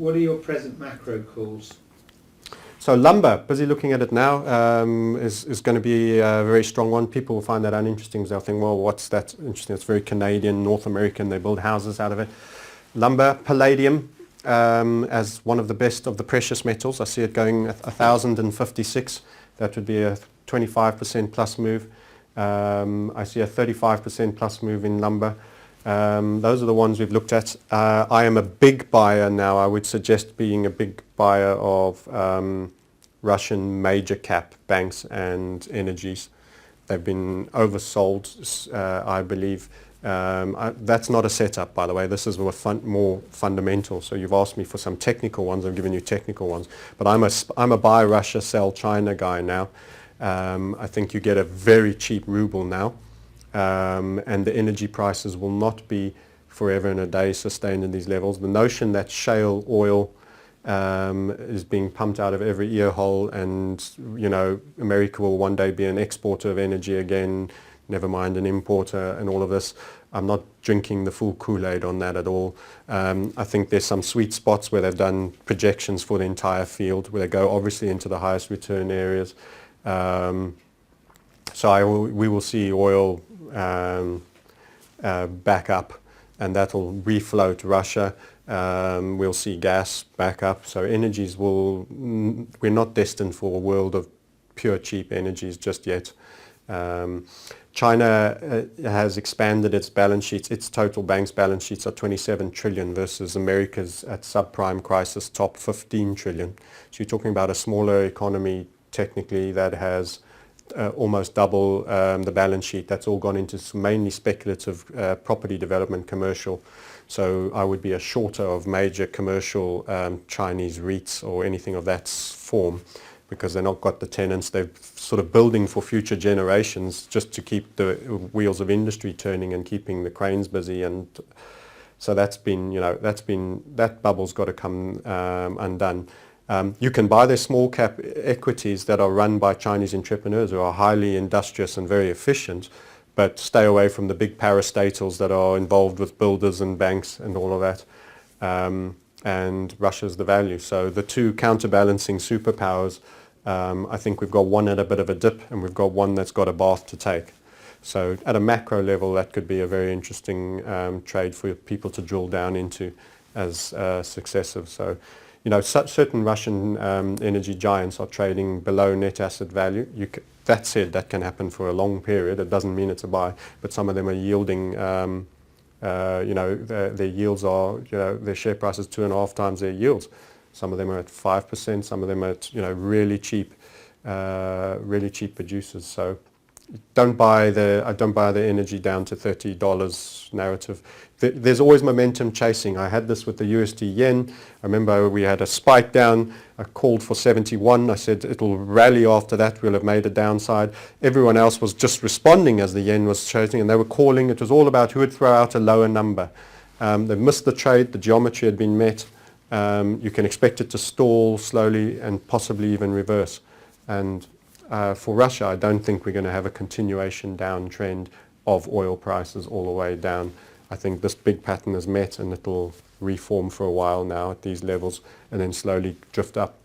what are your present macro calls? So lumber, busy looking at it now, is going to be a very strong one. People will find that uninteresting because they'll think, well, what's that interesting? It's very Canadian, North American. They build houses out of it. Lumber, palladium, as one of the best of the precious metals. I see it going 1,056. That would be a 25% plus move. I see a 35% plus move in lumber. Those are the ones we've looked at. I am a big buyer now. I would suggest being a big buyer of Russian major cap banks and energies. They've been oversold, I believe. That's not a setup, by the way. This is more fundamental. So you've asked me for some technical ones. I've given you technical ones. But I'm a buy Russia, sell China guy now. I think you get a very cheap ruble now. And the energy prices will not be forever and a day sustained in these levels. The notion that shale oil is being pumped out of every ear hole and, you know, America will one day be an exporter of energy again, never mind an importer and all of this. I'm not drinking the full Kool-Aid on that at all. I think there's some sweet spots where they've done projections for the entire field, where they go obviously into the highest return areas. So we will see oil back up, and that'll refloat Russia. We'll see gas back up. So energies we're not destined for a world of pure cheap energies just yet. China has expanded its balance sheets. Its total bank's balance sheets are 27 trillion versus America's at subprime crisis top 15 trillion. So you're talking about a smaller economy technically that has almost double the balance sheet. That's all gone into mainly speculative property development, commercial. So I would be a shorter of major commercial Chinese REITs or anything of that form, because they've not got the tenants. They're sort of building for future generations just to keep the wheels of industry turning and keeping the cranes busy. And so that bubble's got to come undone. You can buy their small cap equities that are run by Chinese entrepreneurs who are highly industrious and very efficient, but stay away from the big parastatals that are involved with builders and banks and all of that. And Russia's the value. So the two counterbalancing superpowers, I think we've got one at a bit of a dip and we've got one that's got a bath to take. So at a macro level, that could be a very interesting trade for people to drill down into as successive. So, you know, certain Russian energy giants are trading below net asset value. That said, that can happen for a long period. It doesn't mean it's a buy, but some of them are yielding. Their yields are, their share price is 2.5 times their yields. Some of them are at 5%. Some of them are at, really cheap producers. So I don't buy the energy down to $30 narrative. There's always momentum chasing. I had this with the USD yen. I remember we had a spike down. I called for 71. I said it'll rally after that. We'll have made a downside. Everyone else was just responding as the yen was chasing, and they were calling. It was all about who would throw out a lower number. They missed the trade. The geometry had been met. You can expect it to stall slowly and possibly even reverse. And for Russia, I don't think we're going to have a continuation downtrend of oil prices all the way down. I think this big pattern is met and it'll reform for a while now at these levels and then slowly drift up.